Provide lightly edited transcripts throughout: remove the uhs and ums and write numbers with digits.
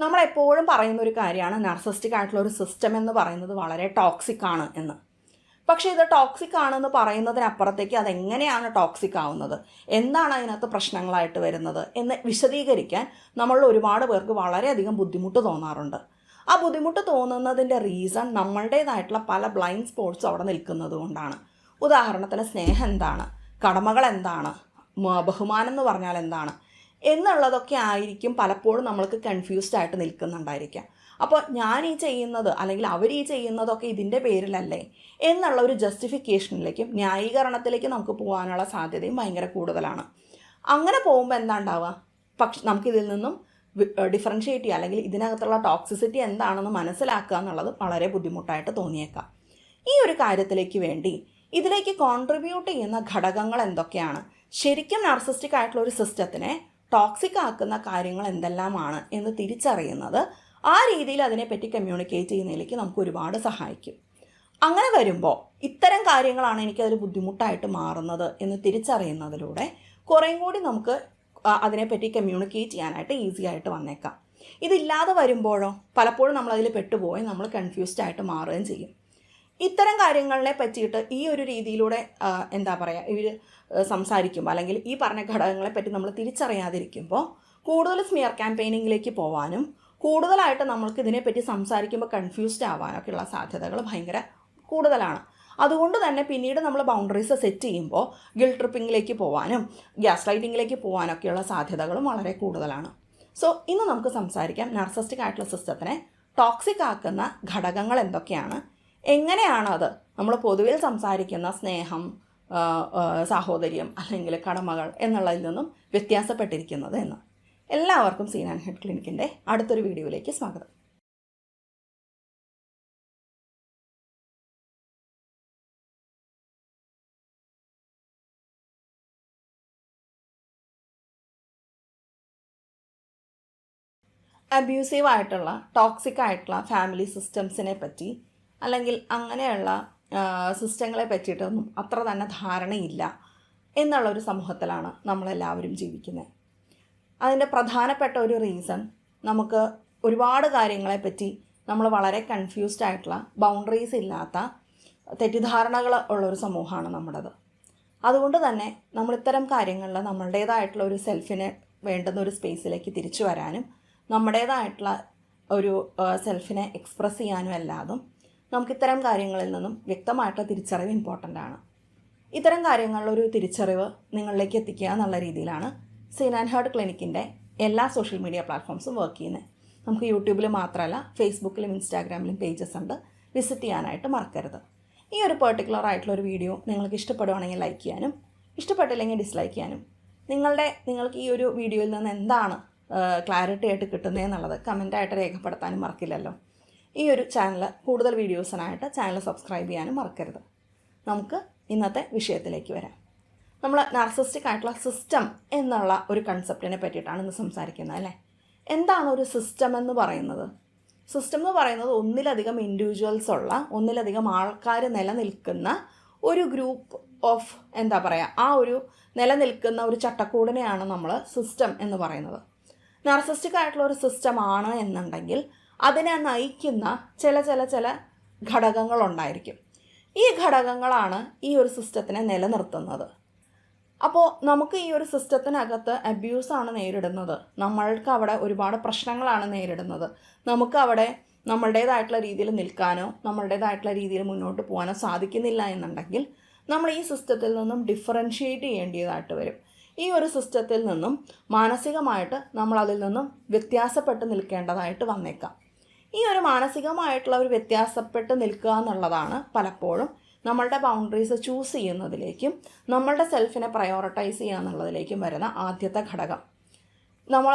നമ്മളെപ്പോഴും പറയുന്നൊരു കാര്യമാണ് നാർസിസ്റ്റിക് ആയിട്ടുള്ള ഒരു സിസ്റ്റം എന്ന് പറയുന്നത് വളരെ ടോക്സിക് ആണ് എന്ന്. പക്ഷേ ഇത് ടോക്സിക് ആണെന്ന് പറയുന്നതിനപ്പുറത്തേക്ക് അതെങ്ങനെയാണ് ടോക്സിക് ആവുന്നത്, എന്താണ് അതിനകത്ത് പ്രശ്നങ്ങളായിട്ട് വരുന്നത് എന്ന് വിശദീകരിക്കാൻ നമ്മളിൽ ഒരുപാട് പേർക്ക് വളരെയധികം ബുദ്ധിമുട്ട് തോന്നാറുണ്ട്. ആ ബുദ്ധിമുട്ട് തോന്നുന്നതിൻ്റെ റീസൺ നമ്മളുടേതായിട്ടുള്ള പല ബ്ലൈൻഡ് സ്പോട്ട്സ് അവിടെ നിൽക്കുന്നത് കൊണ്ടാണ്. ഉദാഹരണത്തിന് സ്നേഹം എന്താണ്, കടമകൾ എന്താണ്, ബഹുമാനം എന്ന് പറഞ്ഞാൽ എന്താണ് എന്നുള്ളതൊക്കെ ആയിരിക്കും പലപ്പോഴും നമ്മൾക്ക് കൺഫ്യൂസ്ഡ് ആയിട്ട് നിൽക്കുന്നുണ്ടായിരിക്കാം. അപ്പോൾ ഞാൻ ഈ ചെയ്യുന്നത് അല്ലെങ്കിൽ അവർ ഈ ചെയ്യുന്നതൊക്കെ ഇതിൻ്റെ പേരിലല്ലേ എന്നുള്ള ഒരു ജസ്റ്റിഫിക്കേഷനിലേക്കും ന്യായീകരണത്തിലേക്കും നമുക്ക് പോകാനുള്ള സാധ്യതയും ഭയങ്കര കൂടുതലാണ്. അങ്ങനെ പോകുമ്പോൾ എന്താ ഉണ്ടാവുക, പക്ഷെ നമുക്കിതിൽ നിന്നും ഡിഫറൻഷ്യേറ്റ് ചെയ്യുക അല്ലെങ്കിൽ ഇതിനകത്തുള്ള ടോക്സിസിറ്റി എന്താണെന്ന് മനസ്സിലാക്കുക എന്നുള്ളത് വളരെ ബുദ്ധിമുട്ടായിട്ട് തോന്നിയേക്കാം. ഈ ഒരു കാര്യത്തിലേക്ക് വേണ്ടി ഇതിലേക്ക് കോൺട്രിബ്യൂട്ട് ചെയ്യുന്ന ഘടകങ്ങൾ എന്തൊക്കെയാണ്, ശരിക്കും നാർസിസ്റ്റിക് ആയിട്ടുള്ള ഒരു സിസ്റ്റത്തിനെ ടോക്സിക് ആക്കുന്ന കാര്യങ്ങൾ എന്തെല്ലാമാണ് എന്ന് തിരിച്ചറിയുന്നത് ആ രീതിയിൽ അതിനെപ്പറ്റി കമ്മ്യൂണിക്കേറ്റ് ചെയ്യുന്നതിലേക്ക് നമുക്ക് ഒരുപാട് സഹായിക്കും. അങ്ങനെ വരുമ്പോൾ ഇത്തരം കാര്യങ്ങളാണ് എനിക്കതൊരു ബുദ്ധിമുട്ടായിട്ട് മാറുന്നത് എന്ന് തിരിച്ചറിയുന്നതിലൂടെ കുറേയും കൂടി നമുക്ക് അതിനെപ്പറ്റി കമ്മ്യൂണിക്കേറ്റ് ചെയ്യാനായിട്ട് ഈസി ആയിട്ട് വന്നേക്കാം. ഇതില്ലാതെ വരുമ്പോഴോ പലപ്പോഴും നമ്മളതിൽ പെട്ടുപോയി നമ്മൾ കൺഫ്യൂസ്ഡ് ആയിട്ട് മാറുകയും ചെയ്യും. ഇത്തരം കാര്യങ്ങളെ പറ്റിയിട്ട് ഈ ഒരു രീതിയിലൂടെ എന്താ പറയുക, ഇവർ സംസാരിക്കുമ്പോൾ അല്ലെങ്കിൽ ഈ പറഞ്ഞ ഘടകങ്ങളെ പറ്റി നമ്മൾ തിരിച്ചറിയാതിരിക്കുമ്പോൾ കൂടുതൽ സ്മിയർ ക്യാമ്പയിനിങ്ങിലേക്ക് പോകാനും കൂടുതലായിട്ട് നമ്മൾക്ക് ഇതിനെപ്പറ്റി സംസാരിക്കുമ്പോൾ കൺഫ്യൂസ്ഡ് ആവാനൊക്കെയുള്ള സാധ്യതകൾ ഭയങ്കര കൂടുതലാണ്. അതുകൊണ്ട് തന്നെ പിന്നീട് നമ്മൾ ബൗണ്ടറീസ് സെറ്റ് ചെയ്യുമ്പോൾ ഗിൽട്ട് ട്രിപ്പിങ്ങിലേക്ക് പോകാനും ഗ്യാസ് ലൈറ്റിങ്ങിലേക്ക് പോകാനൊക്കെയുള്ള സാധ്യതകളും വളരെ കൂടുതലാണ്. സോ ഇന്ന് നമുക്ക് സംസാരിക്കാം നാർസിസ്റ്റിക് ആയിട്ടുള്ള സിസ്റ്റത്തിനെ ടോക്സിക് ആക്കുന്ന ഘടകങ്ങൾ എന്തൊക്കെയാണ്, എങ്ങനെയാണ് അത് നമ്മൾ പൊതുവിൽ സംസാരിക്കുന്ന സ്നേഹം, സാഹോദര്യം അല്ലെങ്കിൽ കടമകൾ എന്നുള്ളതിൽ നിന്നും വ്യത്യാസപ്പെട്ടിരിക്കുന്നത് എന്ന്. എല്ലാവർക്കും സീൻ ആൻഡ് ഹെഡ് ക്ലിനിക്കിൻ്റെ അടുത്തൊരു വീഡിയോയിലേക്ക് സ്വാഗതം. അബ്യൂസീവ് ആയിട്ടുള്ള ടോക്സിക് ആയിട്ടുള്ള ഫാമിലി സിസ്റ്റംസിനെ പറ്റി അല്ലെങ്കിൽ അങ്ങനെയുള്ള സിസ്റ്റങ്ങളെ പറ്റിയിട്ടൊന്നും അത്ര തന്നെ ധാരണയില്ല എന്നുള്ളൊരു സമൂഹത്തിലാണ് നമ്മളെല്ലാവരും ജീവിക്കുന്നത്. അതിൻ്റെ പ്രധാനപ്പെട്ട ഒരു റീസൺ നമുക്ക് ഒരുപാട് കാര്യങ്ങളെപ്പറ്റി നമ്മൾ വളരെ കൺഫ്യൂസ്ഡ് ആയിട്ടുള്ള ബൗണ്ടറീസ് ഇല്ലാത്ത തെറ്റിദ്ധാരണകൾ ഉള്ളൊരു സമൂഹമാണ് നമ്മുടേത്. അതുകൊണ്ട് തന്നെ നമ്മളിത്തരം കാര്യങ്ങളിൽ നമ്മളുടേതായിട്ടുള്ള ഒരു സെൽഫിനെ വേണ്ടുന്ന ഒരു സ്പേസിലേക്ക് തിരിച്ചു വരാനും നമ്മുടേതായിട്ടുള്ള ഒരു സെൽഫിനെ എക്സ്പ്രസ് ചെയ്യാനും അല്ലാതും നമുക്കിത്തരം കാര്യങ്ങളിൽ നിന്നും വ്യക്തമായിട്ടുള്ള തിരിച്ചറിവ് ഇമ്പോർട്ടൻ്റ് ആണ്. ഇത്തരം കാര്യങ്ങളിലൊരു തിരിച്ചറിവ് നിങ്ങളിലേക്ക് എത്തിക്കുക എന്നുള്ള രീതിയിലാണ് സീൻ ആൻഡ് ഹെഡ് ക്ലിനിക്കിൻ്റെ എല്ലാ സോഷ്യൽ മീഡിയ പ്ലാറ്റ്ഫോംസും വർക്ക് ചെയ്യുന്നത്. നമുക്ക് യൂട്യൂബിൽ മാത്രമല്ല ഫേസ്ബുക്കിലും ഇൻസ്റ്റാഗ്രാമിലും പേജസ് ഉണ്ട്, വിസിറ്റ് ചെയ്യാനായിട്ട് മറക്കരുത്. ഈ ഒരു പെർട്ടിക്കുലർ ആയിട്ടുള്ളൊരു വീഡിയോ നിങ്ങൾക്ക് ഇഷ്ടപ്പെടുവാണെങ്കിൽ ലൈക്ക് ചെയ്യാനും ഇഷ്ടപ്പെട്ടില്ലെങ്കിൽ ഡിസ്ലൈക്ക് ചെയ്യാനും നിങ്ങൾക്ക് ഈ ഒരു വീഡിയോയിൽ നിന്ന് എന്താണ് ക്ലാരിറ്റി ആയിട്ട് കിട്ടുന്നതെന്നുള്ളത് കമൻറ്റായിട്ട് രേഖപ്പെടുത്താനും മറക്കില്ലല്ലോ. ഈ ഒരു ചാനൽ കൂടുതൽ വീഡിയോസിനായിട്ട് ചാനൽ സബ്സ്ക്രൈബ് ചെയ്യാനും മറക്കരുത്. നമുക്ക് ഇന്നത്തെ വിഷയത്തിലേക്ക് വരാം. നമ്മൾ നാർസിസ്റ്റിക് ആയിട്ടുള്ള സിസ്റ്റം എന്നുള്ള ഒരു കൺസെപ്റ്റിനെ പറ്റിയിട്ടാണ് ഇന്ന് സംസാരിക്കുന്നത് അല്ലേ. എന്താണ് ഒരു സിസ്റ്റം എന്ന് പറയുന്നത്? സിസ്റ്റം എന്ന് പറയുന്നത് ഒന്നിലധികം ഇൻഡിവിജ്വൽസ് ഉള്ള, ഒന്നിലധികം ആൾക്കാർ നിലനിൽക്കുന്ന ഒരു ഗ്രൂപ്പ് ഓഫ് എന്താ പറയുക, ആ ഒരു നിലനിൽക്കുന്ന ഒരു ചട്ടക്കൂടിനെയാണ് നമ്മൾ സിസ്റ്റം എന്ന് പറയുന്നത്. നാർസിസ്റ്റിക് ആയിട്ടുള്ള ഒരു സിസ്റ്റമാണ് എന്നുണ്ടെങ്കിൽ അതിനെ നയിക്കുന്ന ചില ഘടകങ്ങളുണ്ടായിരിക്കും. ഈ ഘടകങ്ങളാണ് ഈ ഒരു സിസ്റ്റത്തിനെ നിലനിർത്തുന്നത്. അപ്പോൾ നമുക്ക് ഈ ഒരു സിസ്റ്റത്തിനകത്ത് അബ്യൂസാണ് നേരിടുന്നത്, നമ്മൾക്ക് അവിടെ ഒരുപാട് പ്രശ്നങ്ങളാണ് നേരിടുന്നത്, നമുക്ക് അവിടെ നമ്മളുടേതായിട്ടുള്ള രീതിയിൽ നിൽക്കാനോ നമ്മളുടേതായിട്ടുള്ള രീതിയിൽ മുന്നോട്ട് പോകാനോ സാധിക്കുന്നില്ല എന്നുണ്ടെങ്കിൽ നമ്മൾ ഈ സിസ്റ്റത്തിൽ നിന്നും ഡിഫറൻഷ്യേറ്റ് ചെയ്യേണ്ടതായിട്ട് വരും. ഈ ഒരു സിസ്റ്റത്തിൽ നിന്നും മാനസികമായിട്ട് നമ്മൾ അതിൽ നിന്നും വ്യത്യാസപ്പെട്ട് നിൽക്കേണ്ടതായിട്ട് വന്നേക്കാം. ഈ ഒരു മാനസികമായിട്ടുള്ള ഒരു വ്യത്യാസപ്പെട്ട് നിൽക്കുക എന്നുള്ളതാണ് പലപ്പോഴും നമ്മളുടെ ബൗണ്ടറീസ് ചൂസ് ചെയ്യുന്നതിലേക്കും നമ്മളുടെ സെൽഫിനെ പ്രയോറിറ്റൈസ് ചെയ്യുക എന്നുള്ളതിലേക്കും വരുന്ന ആദ്യത്തെ ഘടകം. നമ്മൾ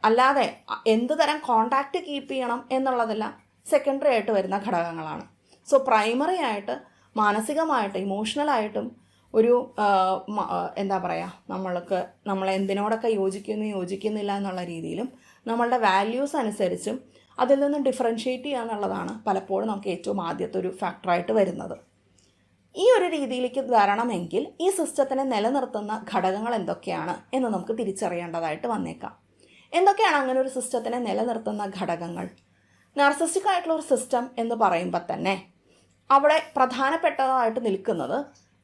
അല്ലാതെ എന്ത് തരം കോണ്ടാക്റ്റ് കീപ്പ് ചെയ്യണം എന്നുള്ളതെല്ലാം സെക്കൻഡറി ആയിട്ട് വരുന്ന ഘടകങ്ങളാണ്. സോ പ്രൈമറി ആയിട്ട് മാനസികമായിട്ട് ഇമോഷണലായിട്ടും ഒരു എന്താ പറയുക, നമ്മൾ എന്തിനോടൊക്കെ യോജിക്കുന്നില്ല എന്നുള്ള രീതിയിലും നമ്മളുടെ വാല്യൂസ് അനുസരിച്ചും അതിൽ നിന്നും ഡിഫറൻഷ്യേറ്റ് ചെയ്യുക എന്നുള്ളതാണ് പലപ്പോഴും നമുക്ക് ഏറ്റവും ആദ്യത്തെ ഒരു ഫാക്ടറായിട്ട് വരുന്നത്. ഈ ഒരു രീതിയിലേക്ക് വരണമെങ്കിൽ ഈ സിസ്റ്റത്തിനെ നിലനിർത്തുന്ന ഘടകങ്ങൾ എന്തൊക്കെയാണ് എന്ന് നമുക്ക് തിരിച്ചറിയേണ്ടതായിട്ട് വന്നേക്കാം. എന്തൊക്കെയാണ് അങ്ങനെ ഒരു സിസ്റ്റത്തിനെ നിലനിർത്തുന്ന ഘടകങ്ങൾ? നാർസിസ്റ്റിക് ആയിട്ടുള്ള ഒരു സിസ്റ്റം എന്ന് പറയുമ്പോൾ തന്നെ അവിടെ പ്രധാനപ്പെട്ടതായിട്ട് നിൽക്കുന്നത്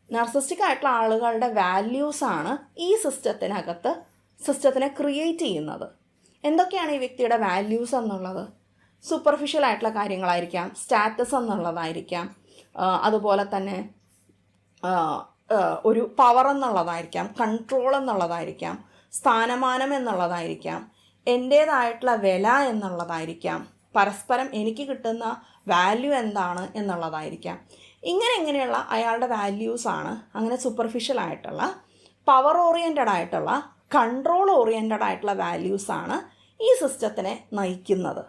നാർസിസ്റ്റിക് ആയിട്ടുള്ള ആളുകളുടെ വാല്യൂസാണ് ഈ സിസ്റ്റത്തിനെ ക്രിയേറ്റ് ചെയ്യുന്നത്. എന്തൊക്കെയാണ് ഈ വ്യക്തിയുടെ വാല്യൂസ് എന്നുള്ളത്? സൂപ്പർഫിഷ്യൽ ആയിട്ടുള്ള കാര്യങ്ങളായിരിക്കാം, സ്റ്റാറ്റസ് എന്നുള്ളതായിരിക്കാം, അതുപോലെ തന്നെ ഒരു പവർ എന്നുള്ളതായിരിക്കാം, കൺട്രോൾ എന്നുള്ളതായിരിക്കാം, സ്ഥാനമാനം എന്നുള്ളതായിരിക്കാം, എൻ്റേതായിട്ടുള്ള വില എന്നുള്ളതായിരിക്കാം, പരസ്പരം എനിക്ക് കിട്ടുന്ന വാല്യൂ എന്താണ് എന്നുള്ളതായിരിക്കാം. ഇങ്ങനെയുള്ള അയാളുടെ വാല്യൂസാണ് അങ്ങനെ സൂപ്പർഫിഷ്യൽ ആയിട്ടുള്ള, പവർ ഓറിയൻറ്റഡ് ആയിട്ടുള്ള, കൺട്രോൾ ഓറിയൻറ്റഡ് ആയിട്ടുള്ള വാല്യൂസാണ് ഈ സിസ്റ്റത്തിനെ നയിക്കുന്നത്.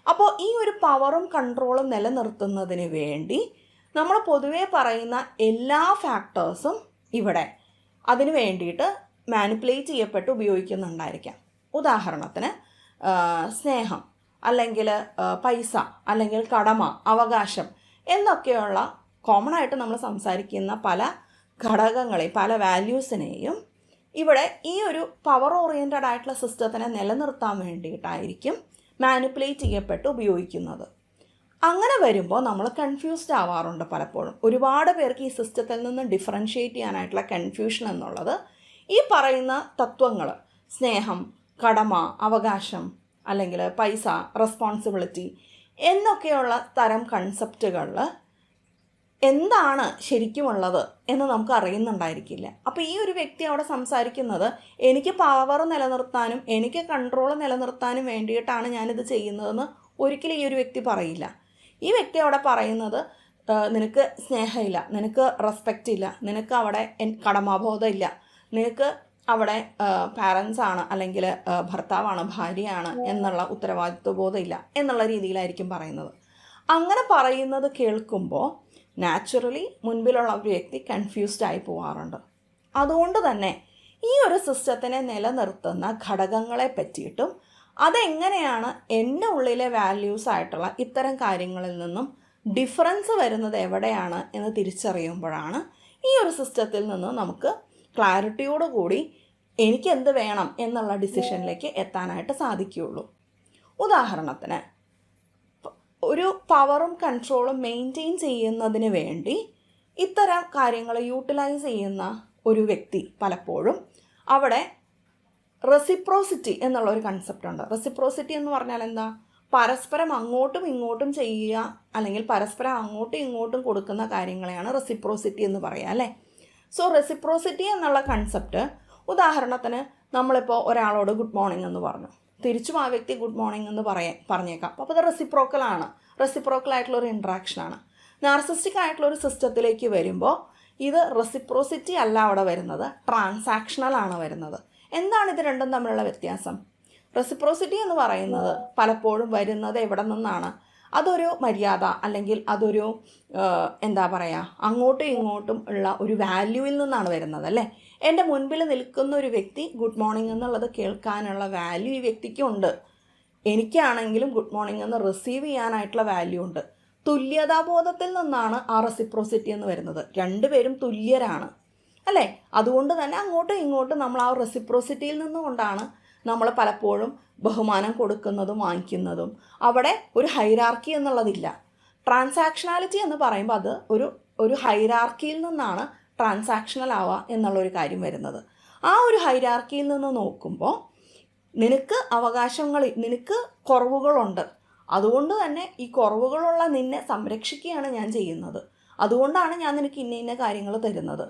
അപ്പോൾ ഈ ഒരു പവറും കൺട്രോളും നിലനിർത്തുന്നതിന് വേണ്ടി നമ്മൾ പൊതുവേ പറയുന്ന എല്ലാ ഫാക്ടേഴ്സും ഇവിടെ അതിന് വേണ്ടിയിട്ട് മാനിപ്പുലേറ്റ് ചെയ്യപ്പെട്ട് ഉപയോഗിക്കുന്നുണ്ടായിരിക്കാം. ഉദാഹരണത്തിന് സ്നേഹം, അല്ലെങ്കിൽ പൈസ, അല്ലെങ്കിൽ കടമ, അവകാശം എന്നൊക്കെയുള്ള കോമൺ ആയിട്ട് നമ്മൾ സംസാരിക്കുന്ന പല ഘടകങ്ങളെയും പല വാല്യൂസിനെയും ഇവിടെ ഈ ഒരു പവർ ഓറിയൻറ്റഡ് ആയിട്ടുള്ള സിസ്റ്റത്തിനെ നിലനിർത്താൻ വേണ്ടിയിട്ടായിരിക്കും മാനിപ്പുലേറ്റ് ചെയ്യപ്പെട്ട് ഉപയോഗിക്കുന്നത്. അങ്ങനെ വരുമ്പോൾ നമ്മൾ കൺഫ്യൂസ്ഡ് ആവാറുണ്ട് പലപ്പോഴും. ഒരുപാട് പേർക്ക് ഈ സിസ്റ്റത്തിൽ നിന്ന് ഡിഫറൻഷ്യേറ്റ് ചെയ്യാനായിട്ടുള്ള കൺഫ്യൂഷൻ എന്നുള്ളത് ഈ പറയുന്ന തത്വങ്ങൾ, സ്നേഹം, കടമ, അവകാശം, അല്ലെങ്കിൽ പൈസ, റെസ്പോൺസിബിലിറ്റി എന്നൊക്കെയുള്ള തരം കൺസെപ്റ്റുകളിൽ എന്താണ് ശരിക്കുമുള്ളത് എന്ന് നമുക്ക് അറിയുന്നുണ്ടായിരിക്കില്ല. അപ്പോൾ ഈ ഒരു വ്യക്തി അവിടെ സംസാരിക്കുന്നത് എനിക്ക് പവർ നിലനിർത്താനും എനിക്ക് കൺട്രോൾ നിലനിർത്താനും വേണ്ടിയിട്ടാണ് ഞാനിത് ചെയ്യുന്നതെന്ന് ഒരിക്കലും ഈ ഒരു വ്യക്തി പറയില്ല. ഈ വ്യക്തി അവിടെ പറയുന്നത് നിനക്ക് സ്നേഹമില്ല, നിനക്ക് റെസ്പെക്റ്റ് ഇല്ല, നിനക്ക് അവിടെ കടമാബോധം ഇല്ല, നിനക്ക് അവിടെ പാരൻസാണ് അല്ലെങ്കിൽ ഭർത്താവാണ്, ഭാര്യയാണ് എന്നുള്ള ഉത്തരവാദിത്വ ബോധം ഇല്ല എന്നുള്ള രീതിയിലായിരിക്കും പറയുന്നത്. അങ്ങനെ പറയുന്നത് കേൾക്കുമ്പോൾ നാച്ചുറലി മുൻപിലുള്ള ഒരു വ്യക്തി കൺഫ്യൂസ്ഡ് ആയി പോവാറുണ്ട്. അതുകൊണ്ട് തന്നെ ഈ ഒരു സിസ്റ്റത്തിനെ നിലനിർത്തുന്ന ഘടകങ്ങളെ പറ്റിയിട്ടും അതെങ്ങനെയാണ് എൻ്റെ ഉള്ളിലെ വാല്യൂസ് ആയിട്ടുള്ള ഇത്തരം കാര്യങ്ങളിൽ നിന്നും ഡിഫറൻസ് വരുന്നത് എവിടെയാണ് എന്ന് തിരിച്ചറിയുമ്പോഴാണ് ഈ ഒരു സിസ്റ്റത്തിൽ നിന്ന് നമുക്ക് ക്ലാരിറ്റിയോടുകൂടി എനിക്ക് എന്ത് വേണം എന്നുള്ള ഡിസിഷനിലേക്ക് എത്താനായിട്ട് സാധിക്കുകയുള്ളൂ. ഉദാഹരണത്തിന് ഒരു പവറും കൺട്രോളും മെയിൻറ്റെയിൻ ചെയ്യുന്നതിന് വേണ്ടി ഇത്തരം കാര്യങ്ങൾ യൂട്ടിലൈസ് ചെയ്യുന്ന ഒരു വ്യക്തി പലപ്പോഴും അവിടെ റെസിപ്രോസിറ്റി എന്നുള്ള ഒരു കൺസെപ്റ്റ് ഉണ്ട്. റെസിപ്രോസിറ്റി എന്ന് പറഞ്ഞാൽ എന്താ? പരസ്പരം അങ്ങോട്ടും ഇങ്ങോട്ടും ചെയ്യുക, അല്ലെങ്കിൽ പരസ്പരം അങ്ങോട്ടും ഇങ്ങോട്ടും കൊടുക്കുന്ന കാര്യങ്ങളെയാണ് റെസിപ്രോസിറ്റി എന്ന് പറയുക, അല്ലേ? സോ റെസിപ്രോസിറ്റി എന്നുള്ള കൺസെപ്റ്റ്, ഉദാഹരണത്തിന് നമ്മളിപ്പോൾ ഒരാളോട് ഗുഡ് മോർണിംഗ് എന്ന് പറഞ്ഞു, തിരിച്ചും ആ വ്യക്തി ഗുഡ് മോർണിംഗ് എന്ന് പറഞ്ഞേക്കാം. അപ്പോൾ അത് റെസിപ്രോക്കലാണ്, റെസിപ്രോക്കലായിട്ടുള്ളൊരു ഇൻട്രാക്ഷനാണ്. നാർസിസ്റ്റിക് ആയിട്ടുള്ളൊരു സിസ്റ്റത്തിലേക്ക് വരുമ്പോൾ ഇത് റെസിപ്രോസിറ്റി അല്ല അവിടെ വരുന്നത്, ട്രാൻസാക്ഷണലാണ് വരുന്നത്. എന്താണ് ഇത് രണ്ടും തമ്മിലുള്ള വ്യത്യാസം? റെസിപ്രോസിറ്റി എന്ന് പറയുന്നത് പലപ്പോഴും വരുന്നത് എവിടെ നിന്നാണ്? അതൊരു മര്യാദ, അല്ലെങ്കിൽ അതൊരു എന്താ പറയുക, അങ്ങോട്ടും ഇങ്ങോട്ടും ഉള്ള ഒരു വാല്യൂവിൽ നിന്നാണ് വരുന്നത്, അല്ലേ? എൻ്റെ മുൻപിൽ നിൽക്കുന്ന ഒരു വ്യക്തി ഗുഡ് മോർണിംഗ് എന്നുള്ളത് കേൾക്കാനുള്ള വാല്യൂ ഈ വ്യക്തിക്കുണ്ട്. എനിക്കാണെങ്കിലും ഗുഡ് മോർണിംഗ് എന്ന് റിസീവ് ചെയ്യാനായിട്ടുള്ള വാല്യൂ ഉണ്ട്. തുല്യതാബോധത്തിൽ നിന്നാണ് ആ റെസിപ്രോസിറ്റി എന്ന് വരുന്നത്. രണ്ടുപേരും തുല്യരാണ്, അല്ലേ? അതുകൊണ്ട് തന്നെ അങ്ങോട്ടും ഇങ്ങോട്ടും നമ്മൾ ആ റെസിപ്രോസിറ്റിയിൽ നിന്നുകൊണ്ടാണ് നമ്മൾ പലപ്പോഴും ബഹുമാനം കൊടുക്കുന്നതും വാങ്ങിക്കുന്നതും. അവിടെ ഒരു ഹൈറാർക്കി എന്നുള്ളതില്ല. ട്രാൻസാക്ഷനാലിറ്റി എന്ന് പറയുമ്പോൾ അത് ഒരു ഹൈറാർക്കിയിൽ നിന്നാണ് ട്രാൻസാക്ഷണൽ ആവുക എന്നുള്ളൊരു കാര്യം വരുന്നത്. ആ ഒരു ഹൈറാർക്കിയിൽ നിന്ന് നോക്കുമ്പോൾ നിനക്ക് നിനക്ക് കുറവുകളുണ്ട്, അതുകൊണ്ട് തന്നെ ഈ കുറവുകളുള്ള നിന്നെ സംരക്ഷിക്കുകയാണ് ഞാൻ ചെയ്യുന്നത്, അതുകൊണ്ടാണ് ഞാൻ നിനക്ക് ഇന്ന കാര്യങ്ങൾ തരുന്നത്.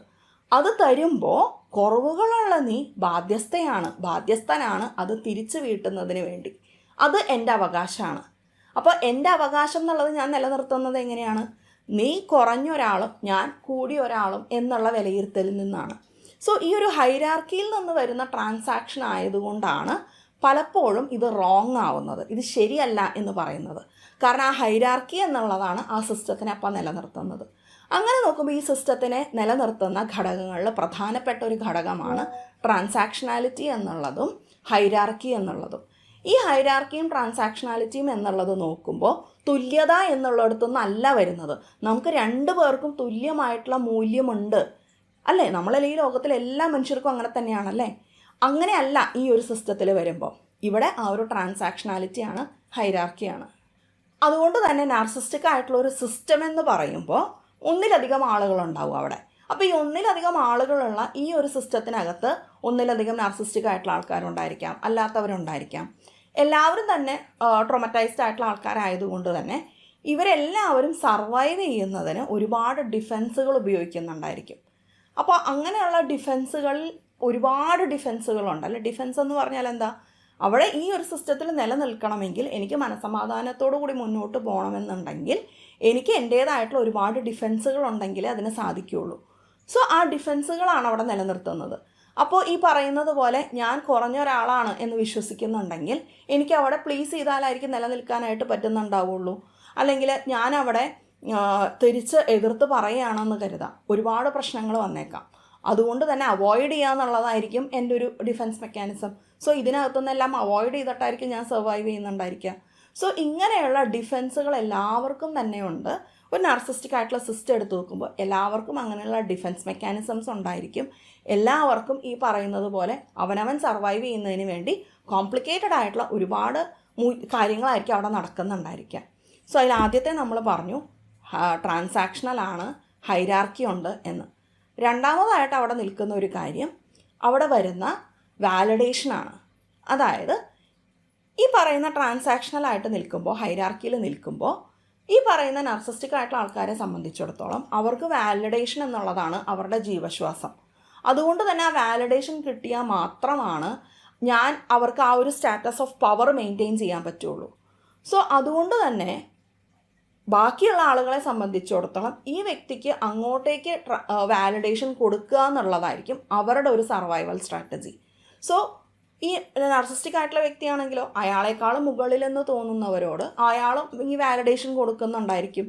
അത് തരുമ്പോൾ കുറവുകളുള്ള നീ ബാധ്യസ്ഥനാണ് അത് തിരിച്ചു വീട്ടുന്നതിന് വേണ്ടി. അത് എൻ്റെ അവകാശമാണ്. അപ്പോൾ എൻ്റെ അവകാശം എന്നുള്ളത് ഞാൻ നിലനിർത്തുന്നത് എങ്ങനെയാണ്? നീ കുറഞ്ഞൊരാളും ഞാൻ കൂടിയൊരാളും എന്നുള്ള വിലയിരുത്തലിൽ നിന്നാണ്. സോ ഈ ഒരു ഹൈറാർക്കിയിൽ നിന്ന് വരുന്ന ട്രാൻസാക്ഷൻ ആയതുകൊണ്ടാണ് പലപ്പോഴും ഇത് റോങ് ആവുന്നത്, ഇത് ശരിയല്ല എന്ന് പറയുന്നത്. കാരണം ആ ഹൈറാർക്കി എന്നുള്ളതാണ് ആ സിസ്റ്റത്തിനെ അപ്പം നിലനിർത്തുന്നത്. അങ്ങനെ നോക്കുമ്പോൾ ഈ സിസ്റ്റത്തിനെ നിലനിർത്തുന്ന ഘടകങ്ങളിൽ പ്രധാനപ്പെട്ട ഒരു ഘടകമാണ് ട്രാൻസാക്ഷനാലിറ്റി എന്നുള്ളതും ഹൈറാർക്കി എന്നുള്ളതും. ഈ ഹൈറാർക്കിയും ട്രാൻസാക്ഷനാലിറ്റിയും എന്നുള്ളത് നോക്കുമ്പോൾ തുല്യത എന്നുള്ളിടത്തുനിന്നല്ല വരുന്നത്. നമുക്ക് രണ്ടു പേർക്കും തുല്യമായിട്ടുള്ള മൂല്യമുണ്ട്, അല്ലേ? നമ്മളെ ഈ ലോകത്തിലെ എല്ലാ മനുഷ്യർക്കും അങ്ങനെ തന്നെയാണല്ലേ? അങ്ങനെയല്ല ഈ ഒരു സിസ്റ്റത്തിൽ വരുമ്പോൾ. ഇവിടെ ആ ഒരു ട്രാൻസാക്ഷനാലിറ്റിയാണ്, ഹൈറാർക്കിയാണ്. അതുകൊണ്ട് തന്നെ നാർസിസ്റ്റിക് ആയിട്ടുള്ള ഒരു സിസ്റ്റം എന്ന് പറയുമ്പോൾ ഒന്നിലധികം ആളുകളുണ്ടാവും അവിടെ. അപ്പോൾ ഈ ഒന്നിലധികം ആളുകളുള്ള ഈ ഒരു സിസ്റ്റത്തിനകത്ത് ഒന്നിലധികം നാർസിസ്റ്റിക് ആയിട്ടുള്ള ആൾക്കാരുണ്ടായിരിക്കാം, അല്ലാത്തവരുണ്ടായിരിക്കാം. എല്ലാവരും തന്നെ ട്രോമറ്റൈസ്ഡ് ആയിട്ടുള്ള ആൾക്കാരായതുകൊണ്ട് തന്നെ ഇവരെല്ലാവരും സർവൈവ് ചെയ്യുന്നതിന് ഒരുപാട് ഡിഫെൻസുകൾ ഉപയോഗിക്കുന്നുണ്ടായിരിക്കും. അപ്പോൾ അങ്ങനെയുള്ള ഡിഫെൻസുകളിൽ ഒരുപാട് ഡിഫെൻസുകളുണ്ട്. അല്ലെ, ഡിഫെൻസ് എന്ന് പറഞ്ഞാൽ എന്താ? അവിടെ ഈ ഒരു സിസ്റ്റത്തിൽ നിലനിൽക്കണമെങ്കിൽ, എനിക്ക് മനസ്സമാധാനത്തോടു കൂടി മുന്നോട്ട് പോകണമെന്നുണ്ടെങ്കിൽ എനിക്ക് എൻ്റേതായിട്ടുള്ള ഒരുപാട് ഡിഫെൻസുകൾ ഉണ്ടെങ്കിലേ അതിന് സാധിക്കുകയുള്ളൂ. സോ ആ ഡിഫെൻസുകളാണ് അവിടെ നിലനിർത്തുന്നത്. അപ്പോൾ ഈ പറയുന്നത് പോലെ ഞാൻ കുറഞ്ഞ ഒരാളാണ് എന്ന് വിശ്വസിക്കുന്നുണ്ടെങ്കിൽ എനിക്ക് അവിടെ പ്ലീസ് ചെയ്താലായിരിക്കും നിലനിൽക്കാനായിട്ട് പറ്റുന്നുണ്ടാവുള്ളൂ. അല്ലെങ്കിൽ ഞാനവിടെ തിരിച്ച് എതിർത്ത് പറയുകയാണെന്ന് കരുതാം, ഒരുപാട് പ്രശ്നങ്ങൾ വന്നേക്കാം. അതുകൊണ്ട് തന്നെ അവോയ്ഡ് ചെയ്യുക എന്നുള്ളതായിരിക്കും എൻ്റെ ഒരു ഡിഫെൻസ് മെക്കാനിസം. സോ ഇതിനകത്തുനിന്നെല്ലാം അവോയ്ഡ് ചെയ്തിട്ടായിരിക്കും ഞാൻ സർവൈവ് ചെയ്യുന്നുണ്ടായിരിക്കുക. സോ ഇങ്ങനെയുള്ള ഡിഫെൻസുകൾ എല്ലാവർക്കും തന്നെയുണ്ട്. ഒരു നാർസിസ്റ്റിക് ആയിട്ടുള്ള സിസ്റ്റം എടുത്ത് നോക്കുമ്പോൾ എല്ലാവർക്കും അങ്ങനെയുള്ള ഡിഫെൻസ് മെക്കാനിസംസ് ഉണ്ടായിരിക്കും. എല്ലാവർക്കും ഈ പറയുന്നത് പോലെ അവനവൻ സർവൈവ് ചെയ്യുന്നതിന് വേണ്ടി കോംപ്ലിക്കേറ്റഡ് ആയിട്ടുള്ള ഒരുപാട് കാര്യങ്ങളായിരിക്കും അവിടെ നടക്കുന്നുണ്ടായിരിക്കുക. സോ അതിൽ ആദ്യത്തെ നമ്മൾ പറഞ്ഞു ട്രാൻസാക്ഷണലാണ്, ഹൈറാർക്കി ഉണ്ട് എന്ന്. രണ്ടാമതായിട്ട് അവിടെ നിൽക്കുന്ന ഒരു കാര്യം അവിടെ വരുന്ന വാലിഡേഷനാണ്. അതായത് ഈ പറയുന്ന ട്രാൻസാക്ഷണലായിട്ട് നിൽക്കുമ്പോൾ, ഹൈറാർക്കിയിൽ നിൽക്കുമ്പോൾ ഈ പറയുന്ന നാർസിസ്റ്റിക് ആയിട്ടുള്ള ആൾക്കാരെ സംബന്ധിച്ചിടത്തോളം അവർക്ക് വാലിഡേഷൻ എന്നുള്ളതാണ് അവരുടെ ജീവശ്വാസം. അതുകൊണ്ട് തന്നെ ആ വാലിഡേഷൻ കിട്ടിയാൽ മാത്രമാണ് അവർക്ക് ആ ഒരു സ്റ്റാറ്റസ് ഓഫ് പവർ മെയിൻറ്റെയിൻ ചെയ്യാൻ പറ്റുള്ളൂ. സോ അതുകൊണ്ട് തന്നെ ബാക്കിയുള്ള ആളുകളെ സംബന്ധിച്ചിടത്തോളം ഈ വ്യക്തിക്ക് അങ്ങോട്ടേക്ക് വാലിഡേഷൻ കൊടുക്കുക എന്നുള്ളതായിരിക്കും അവരുടെ ഒരു സർവൈവൽ സ്ട്രാറ്റജി. സോ ഈ നാർസിസ്റ്റിക് ആയിട്ടുള്ള വ്യക്തിയാണെങ്കിലോ അയാളെക്കാളും മുകളിലെന്ന് തോന്നുന്നവരോട് അയാളും ഈ വാലിഡേഷൻ കൊടുക്കുന്നുണ്ടായിരിക്കും.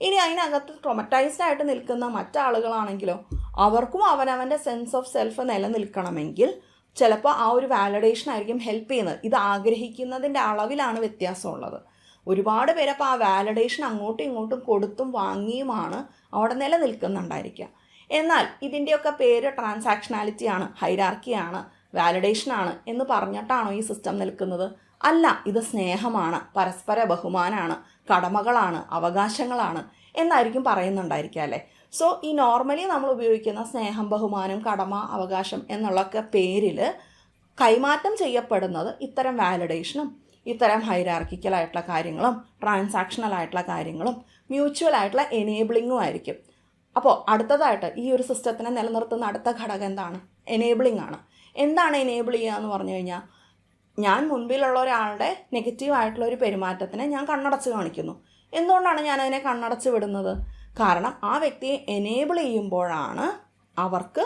ഇനി അതിനകത്ത് ട്രോമറ്റൈസ്ഡ് ആയിട്ട് നിൽക്കുന്ന മറ്റാളുകളാണെങ്കിലോ അവർക്കും അവനവൻ്റെ സെൻസ് ഓഫ് സെൽഫ് നിലനിൽക്കണമെങ്കിൽ ചിലപ്പോൾ ആ ഒരു വാലിഡേഷൻ ആയിരിക്കും ഹെൽപ്പ് ചെയ്യുന്നത്. ഇത് ആഗ്രഹിക്കുന്നതിൻ്റെ അളവിലാണ് വ്യത്യാസമുള്ളത്. ഒരുപാട് പേരപ്പോൾ ആ വാലിഡേഷൻ അങ്ങോട്ടും ഇങ്ങോട്ടും കൊടുത്തും വാങ്ങിയുമാണ് അവിടെ നിലനിൽക്കുന്നുണ്ടായിരിക്കുക. എന്നാൽ ഇതിൻ്റെയൊക്കെ പേര് ട്രാൻസാക്ഷനാലിറ്റിയാണ്, ഹൈറാർക്കിയാണ്, വാലിഡേഷനാണ് എന്ന് പറഞ്ഞിട്ടാണോ ഈ സിസ്റ്റം നിൽക്കുന്നത്? അല്ല, ഇത് സ്നേഹമാണ്, പരസ്പര ബഹുമാനമാണ്, കടമകളാണ്, അവകാശങ്ങളാണ് എന്നായിരിക്കും പറയുന്നുണ്ടായിരിക്കുക അല്ലേ. സോ ഈ നോർമലി നമ്മൾ ഉപയോഗിക്കുന്ന സ്നേഹം, ബഹുമാനം, കടമ, അവകാശം എന്നുള്ളൊക്കെ പേരിൽ കൈമാറ്റം ചെയ്യപ്പെടുന്നത് ഇത്തരം വാലിഡേഷനും ഇത്തരം ഹൈറാർക്കിക്കലായിട്ടുള്ള കാര്യങ്ങളും ട്രാൻസാക്ഷണൽ ആയിട്ടുള്ള കാര്യങ്ങളും മ്യൂച്വൽ ആയിട്ടുള്ള എനേബിളിങ്ങും ആയിരിക്കും. അപ്പോൾ അടുത്തതായിട്ട് ഈ ഒരു സിസ്റ്റത്തിനെ നിലനിർത്തുന്ന അടുത്ത ഘടകം എന്താണ്? എനേബിളിംഗ് ആണ്. എന്താണ് എനേബിൾ ചെയ്യുക എന്ന് പറഞ്ഞു കഴിഞ്ഞാൽ, ഞാൻ മുൻപിലുള്ള ഒരാളുടെ നെഗറ്റീവായിട്ടുള്ള ഒരു പെരുമാറ്റത്തിനെ ഞാൻ കണ്ണടച്ച് കാണിക്കുന്നു. എന്തുകൊണ്ടാണ് ഞാനതിനെ കണ്ണടച്ച് വിടുന്നത്? കാരണം ആ വ്യക്തിയെ എനേബിൾ ചെയ്യുമ്പോഴാണ് അവർക്ക്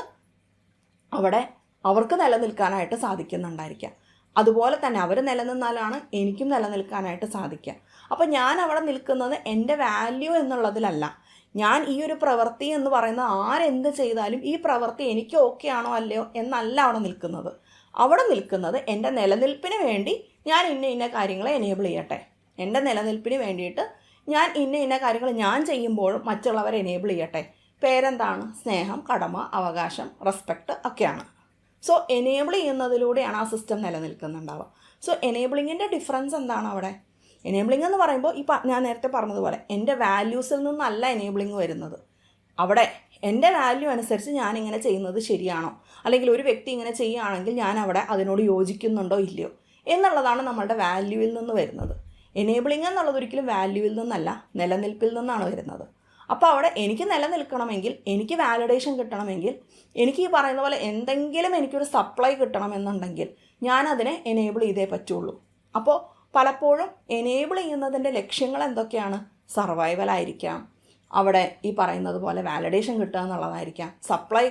നിലനിൽക്കാനായിട്ട് സാധിക്കുന്നുണ്ടായിരിക്കുക. അതുപോലെ തന്നെ അവർ നിലനിന്നാലാണ് എനിക്കും നിലനിൽക്കാനായിട്ട് സാധിക്കുക. അപ്പോൾ ഞാൻ അവിടെ നിൽക്കുന്നത് എൻ്റെ വാല്യൂ എന്നുള്ളതിലല്ല. ഞാൻ ഈ ഒരു പ്രവൃത്തി എന്ന് പറയുന്നത് ആരെന്ത് ചെയ്താലും ഈ പ്രവൃത്തി എനിക്ക് ഓക്കെ ആണോ അല്ലയോ എന്നല്ല അവിടെ നിൽക്കുന്നത്. അവിടെ നിൽക്കുന്നത് എൻ്റെ നിലനിൽപ്പിന് വേണ്ടി ഞാൻ ഇന്ന കാര്യങ്ങളെ എനേബിൾ ചെയ്യട്ടെ. എൻ്റെ നിലനിൽപ്പിന് വേണ്ടിയിട്ട് ഞാൻ ഇന്ന കാര്യങ്ങൾ ഞാൻ ചെയ്യുമ്പോഴും മറ്റുള്ളവരെ എനേബിൾ ചെയ്യട്ടെ. പേരെന്താണ്? സ്നേഹം, കടമ, അവകാശം, റെസ്പെക്റ്റ് ഒക്കെയാണ്. സോ എനേബിൾ ചെയ്യുന്നതിലൂടെയാണ് ആ സിസ്റ്റം നിലനിൽക്കുന്നുണ്ടാവുക. സോ എനേബിളിങ്ങിൻ്റെ ഡിഫറൻസ് എന്താണ് അവിടെ? എനേബിളിംഗ് എന്ന് പറയുമ്പോൾ ഞാൻ നേരത്തെ പറഞ്ഞതുപോലെ എൻ്റെ വാല്യൂസിൽ നിന്നല്ല എനേബിളിംഗ് വരുന്നത്. അവിടെ എൻ്റെ വാല്യൂ അനുസരിച്ച് ഞാനിങ്ങനെ ചെയ്യുന്നത് ശരിയാണോ, അല്ലെങ്കിൽ ഒരു വ്യക്തി ഇങ്ങനെ ചെയ്യുകയാണെങ്കിൽ ഞാൻ അവിടെ അതിനോട് യോജിക്കുന്നുണ്ടോ ഇല്ലയോ എന്നുള്ളതാണ് നമ്മളുടെ വാല്യൂവിൽ നിന്ന് വരുന്നത്. എനേബിളിംഗ് എന്നുള്ളത് ഒരിക്കലും വാല്യൂവിൽ നിന്നല്ല, നിലനിൽപ്പിൽ നിന്നാണ് വരുന്നത്. അപ്പോൾ അവിടെ എനിക്ക് നിലനിൽക്കണമെങ്കിൽ, എനിക്ക് വാലിഡേഷൻ കിട്ടണമെങ്കിൽ, എനിക്ക് ഈ പറയുന്ന പോലെ എന്തെങ്കിലും എനിക്കൊരു സപ്ലൈ കിട്ടണമെന്നുണ്ടെങ്കിൽ ഞാനതിനെ എനേബിൾ ചെയ്തേ പറ്റുള്ളൂ. അപ്പോൾ പലപ്പോഴും എനേബിൾ ചെയ്യുന്നതിൻ്റെ ലക്ഷ്യങ്ങൾ എന്തൊക്കെയാണ്? സർവൈവലായിരിക്കാം, അവിടെ ഈ പറയുന്നത് പോലെ വാലിഡേഷൻ കിട്ടുക എന്നുള്ളതായിരിക്കാം, സപ്ലൈ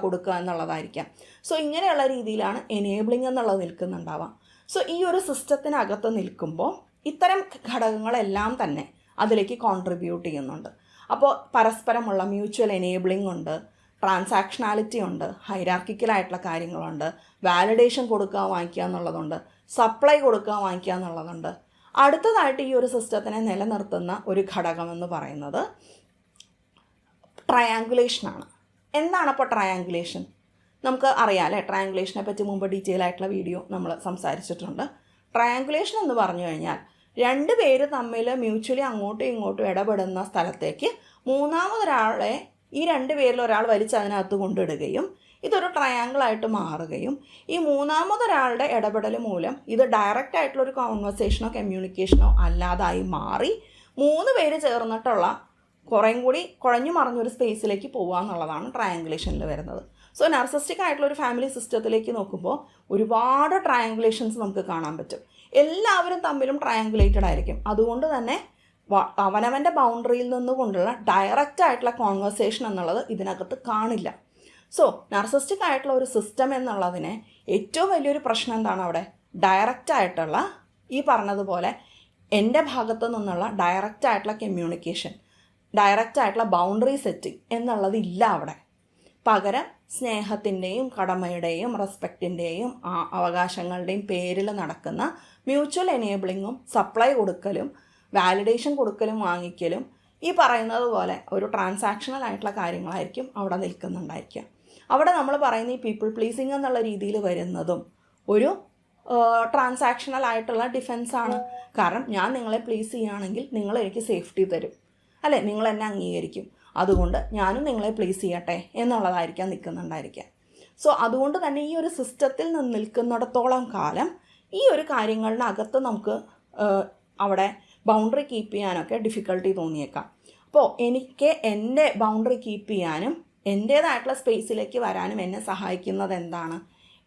കൊടുക്കുക എന്നുള്ളതായിരിക്കാം. സോ ഇങ്ങനെയുള്ള രീതിയിലാണ് എനേബിളിംഗ് എന്നുള്ളത് നിൽക്കുന്നുണ്ടാവാം. സോ ഈ ഒരു സിസ്റ്റത്തിനകത്ത് നിൽക്കുമ്പോൾ ഇത്തരം ഘടകങ്ങളെല്ലാം തന്നെ അതിലേക്ക് കോൺട്രിബ്യൂട്ട് ചെയ്യുന്നുണ്ട്. അപ്പോൾ പരസ്പരമുള്ള മ്യൂച്വൽ എനേബിളിംഗ് ഉണ്ട്, ട്രാൻസാക്ഷനാലിറ്റി ഉണ്ട്, ഹൈറാർക്കിക്കലായിട്ടുള്ള കാര്യങ്ങളുണ്ട്, വാലിഡേഷൻ കൊടുക്കുക വാങ്ങിക്കുക എന്നുള്ളതുണ്ട്, സപ്ലൈ കൊടുക്കുക വാങ്ങിക്കുക എന്നുള്ളതുണ്ട്. അടുത്തതായിട്ട് ഈ ഒരു സിസ്റ്റത്തിനെ നിലനിർത്തുന്ന ഒരു ഘടകമെന്ന് പറയുന്നത് ട്രയാങ്കുലേഷനാണ്. എന്താണ് അപ്പോൾ ട്രയാങ്കുലേഷൻ? നമുക്ക് അറിയാം അല്ലേ, ട്രയാങ്കുലേഷനെ പറ്റി മുമ്പ് ഡീറ്റെയിൽ ആയിട്ടുള്ള വീഡിയോ നമ്മൾ സംസാരിച്ചിട്ടുണ്ട്. ട്രയാങ്കുലേഷൻ എന്ന് പറഞ്ഞു കഴിഞ്ഞാൽ രണ്ട് പേര് തമ്മിൽ മ്യൂച്വലി അങ്ങോട്ടും ഇങ്ങോട്ടും ഇടപെടുന്ന സ്ഥലത്തേക്ക് മൂന്നാമതൊരാളെ ഈ രണ്ട് പേരിൽ ഒരാൾ വലിച്ച് അതിനകത്ത് കൊണ്ടിടുകയും ഇതൊരു ട്രയാങ്കിളായിട്ട് മാറുകയും ഈ മൂന്നാമതൊരാളുടെ ഇടപെടൽ മൂലം ഇത് ഡയറക്റ്റ് ആയിട്ടുള്ളൊരു കോൺവെർസേഷനോ കമ്മ്യൂണിക്കേഷനോ അല്ലാതായി മാറി 3 പേര് ചേർന്നിട്ടുള്ള കുറേയും കൂടി കുഴഞ്ഞു മറിഞ്ഞൊരു സ്പേസിലേക്ക് പോകുക എന്നുള്ളതാണ് ട്രയാങ്കുലേഷനിൽ വരുന്നത്. സോ നാർസിസ്റ്റിക് ആയിട്ടുള്ള ഒരു ഫാമിലി സിസ്റ്റത്തിലേക്ക് നോക്കുമ്പോൾ ഒരുപാട് ട്രയാങ്കുലേഷൻസ് നമുക്ക് കാണാൻ പറ്റും. എല്ലാവരും തമ്മിലും ട്രയാങ്കുലേറ്റഡ് ആയിരിക്കും. അതുകൊണ്ട് തന്നെ അവനവൻ്റെ ബൗണ്ടറിയിൽ നിന്നുകൊണ്ടുള്ള ഡയറക്റ്റ് ആയിട്ടുള്ള കോൺവെർസേഷൻ എന്നുള്ളത് ഇതിനകത്ത് കാണില്ല. സോ നാർസിസ്റ്റിക് ആയിട്ടുള്ള ഒരു സിസ്റ്റം എന്നുള്ളതിന് ഏറ്റവും വലിയൊരു പ്രശ്നം എന്താണ് അവിടെ? ഡയറക്റ്റ് ആയിട്ടുള്ള ഈ പറഞ്ഞതുപോലെ എൻ്റെ ഭാഗത്തു നിന്നുള്ള ഡയറക്റ്റ് ആയിട്ടുള്ള കമ്മ്യൂണിക്കേഷൻ, ഡയറക്റ്റ് ആയിട്ടുള്ള ബൗണ്ടറി സെറ്റിംഗ് എന്നുള്ളത് ഇല്ല അവിടെ. പകരം സ്നേഹത്തിൻ്റെയും കടമയുടെയും റെസ്പെക്റ്റിൻ്റെയും അവകാശങ്ങളുടെയും പേരിൽ നടക്കുന്ന മ്യൂച്വൽ എനേബിളിങ്ങും സപ്ലൈ കൊടുക്കലും വാലിഡേഷൻ കൊടുക്കലും വാങ്ങിക്കലും ഈ പറയുന്നത് പോലെ ഒരു ട്രാൻസാക്ഷണൽ ആയിട്ടുള്ള കാര്യങ്ങളായിരിക്കും അവിടെ നിൽക്കുന്നുണ്ടായിരിക്കുക. അവിടെ നമ്മൾ പറയുന്ന ഈ പീപ്പിൾ പ്ലീസിങ് എന്നുള്ള രീതിയിൽ വരുന്നതും ഒരു ട്രാൻസാക്ഷണൽ ആയിട്ടുള്ള ഡിഫെൻസാണ്. കാരണം ഞാൻ നിങ്ങളെ പ്ലീസ് ചെയ്യുകയാണെങ്കിൽ നിങ്ങൾ എനിക്ക് സേഫ്റ്റി തരും, അല്ലേ, നിങ്ങൾ എന്നെ അംഗീകരിക്കും, അതുകൊണ്ട് ഞാനും നിങ്ങളെ പ്ലീസ് ചെയ്യട്ടെ എന്നുള്ളതായിരിക്കാം നിൽക്കുന്നുണ്ടായിരിക്കുക. സോ അതുകൊണ്ട് തന്നെ ഈ ഒരു സിസ്റ്റത്തിൽ നിന്ന് നിൽക്കുന്നിടത്തോളം കാലം ഈ ഒരു കാര്യങ്ങളിനകത്ത് നമുക്ക് അവിടെ ബൗണ്ടറി കീപ്പ് ചെയ്യാനൊക്കെ ഡിഫിക്കൽട്ടി തോന്നിയേക്കാം. അപ്പോൾ എനിക്ക് എൻ്റെ ബൗണ്ടറി കീപ്പ് ചെയ്യാനും എൻ്റേതായിട്ടുള്ള സ്പേസിലേക്ക് വരാനും എന്നെ സഹായിക്കുന്നത് എന്താണ്?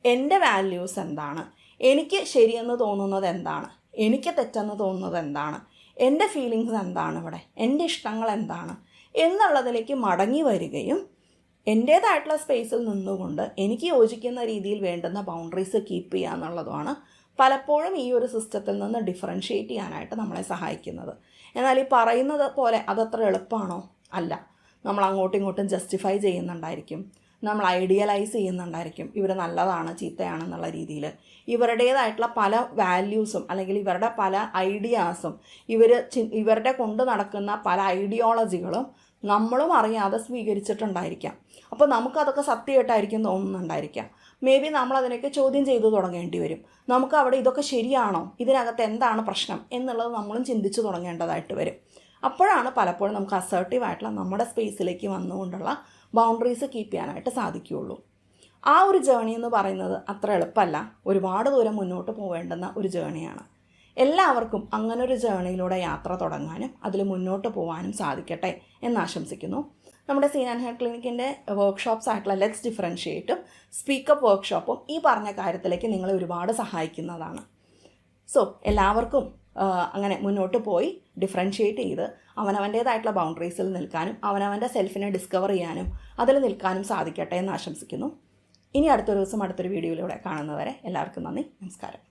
എൻ്റെ വാല്യൂസ് എന്താണ്? എനിക്ക് ശരിയെന്ന് തോന്നുന്നത് എന്താണ്? എനിക്ക് തെറ്റെന്ന് തോന്നുന്നത് എന്താണ്? എൻ്റെ ഫീലിങ്സ് എന്താണ്? ഇവിടെ എൻ്റെ ഇഷ്ടങ്ങൾ എന്താണ് എന്നുള്ളതിലേക്ക് മടങ്ങി വരികയും എൻ്റേതായിട്ടുള്ള സ്പേസിൽ നിന്നുകൊണ്ട് എനിക്ക് യോജിക്കുന്ന രീതിയിൽ വേണ്ടുന്ന ബൗണ്ടറീസ് കീപ്പ് ചെയ്യുക എന്നുള്ളതുമാണ് പലപ്പോഴും ഈ ഒരു സിസ്റ്റത്തിൽ നിന്ന് ഡിഫറൻഷ്യേറ്റ് ചെയ്യാനായിട്ട് നമ്മളെ സഹായിക്കുന്നത്. എന്നാൽ ഈ പറയുന്നത് പോലെ അതത്ര എളുപ്പമാണോ? അല്ല. നമ്മൾ അങ്ങോട്ടും ഇങ്ങോട്ടും ജസ്റ്റിഫൈ ചെയ്യുന്നുണ്ടായിരിക്കും, നമ്മൾ ഐഡിയലൈസ് ചെയ്യുന്നുണ്ടായിരിക്കും, ഇവർ നല്ലതാണ് ചീത്തയാണെന്നുള്ള രീതിയിൽ. ഇവരുടേതായിട്ടുള്ള പല വാല്യൂസും അല്ലെങ്കിൽ ഇവരുടെ പല ഐഡിയാസും ഇവരുടെ കൊണ്ട് നടക്കുന്ന പല ഐഡിയോളജികളും നമ്മളും അറിയാതെ സ്വീകരിച്ചിട്ടുണ്ടായിരിക്കാം. അപ്പോൾ നമുക്കതൊക്കെ സത്യമായിട്ടായിരിക്കും തോന്നുന്നുണ്ടായിരിക്കാം. മേ ബി നമ്മളതിനൊക്കെ ചോദ്യം ചെയ്തു തുടങ്ങേണ്ടി വരും. നമുക്ക് അവിടെ ഇതൊക്കെ ശരിയാണോ, ഇതിനകത്ത് എന്താണ് പ്രശ്നം എന്നുള്ളത് നമ്മളും ചിന്തിച്ചു തുടങ്ങേണ്ടതായിട്ട് വരും. അപ്പോഴാണ് പലപ്പോഴും നമുക്ക് അസേർട്ടീവായിട്ടുള്ള നമ്മുടെ സ്പേസിലേക്ക് വന്നുകൊണ്ടുള്ള ബൗണ്ടറീസ് കീപ്പ് ചെയ്യാനായിട്ട് സാധിക്കുകയുള്ളൂ. ആ ഒരു ജേണി എന്ന് പറയുന്നത് അത്ര എളുപ്പമല്ല, ഒരുപാട് ദൂരം മുന്നോട്ട് പോവേണ്ടുന്ന ഒരു ജേണിയാണ്. എല്ലാവർക്കും അങ്ങനൊരു ജേണിയിലൂടെ യാത്ര തുടങ്ങാനും അതിൽ മുന്നോട്ട് പോകാനും സാധിക്കട്ടെ എന്നാശംസിക്കുന്നു. നമ്മുടെ സീൻ ആൻഡ് ഹെയർ ക്ലിനിക്കിൻ്റെ വർക്ക്ഷോപ്സ് ആയിട്ടുള്ള ലെറ്റ്സ് ഡിഫറൻഷ്യേറ്റും സ്പീക്കപ്പ് വർക്ക്ഷോപ്പും ഈ പറഞ്ഞ കാര്യത്തിലേക്ക് നിങ്ങളെ ഒരുപാട് സഹായിക്കുന്നതാണ്. സോ എല്ലാവർക്കും അങ്ങനെ മുന്നോട്ട് പോയി ഡിഫറൻഷ്യേറ്റ് ചെയ്ത് അവനവൻ്റേതായിട്ടുള്ള ബൗണ്ടറീസിൽ നിൽക്കാനും അവനവൻ്റെ സെൽഫിനെ ഡിസ്കവർ ചെയ്യാനും അതിൽ നിൽക്കാനും സാധിക്കട്ടെ എന്ന് ആശംസിക്കുന്നു. ഇനി അടുത്തൊരു ദിവസം അടുത്തൊരു വീഡിയോയിലൂടെ കാണുന്നവരെ എല്ലാവർക്കും നന്ദി, നമസ്കാരം.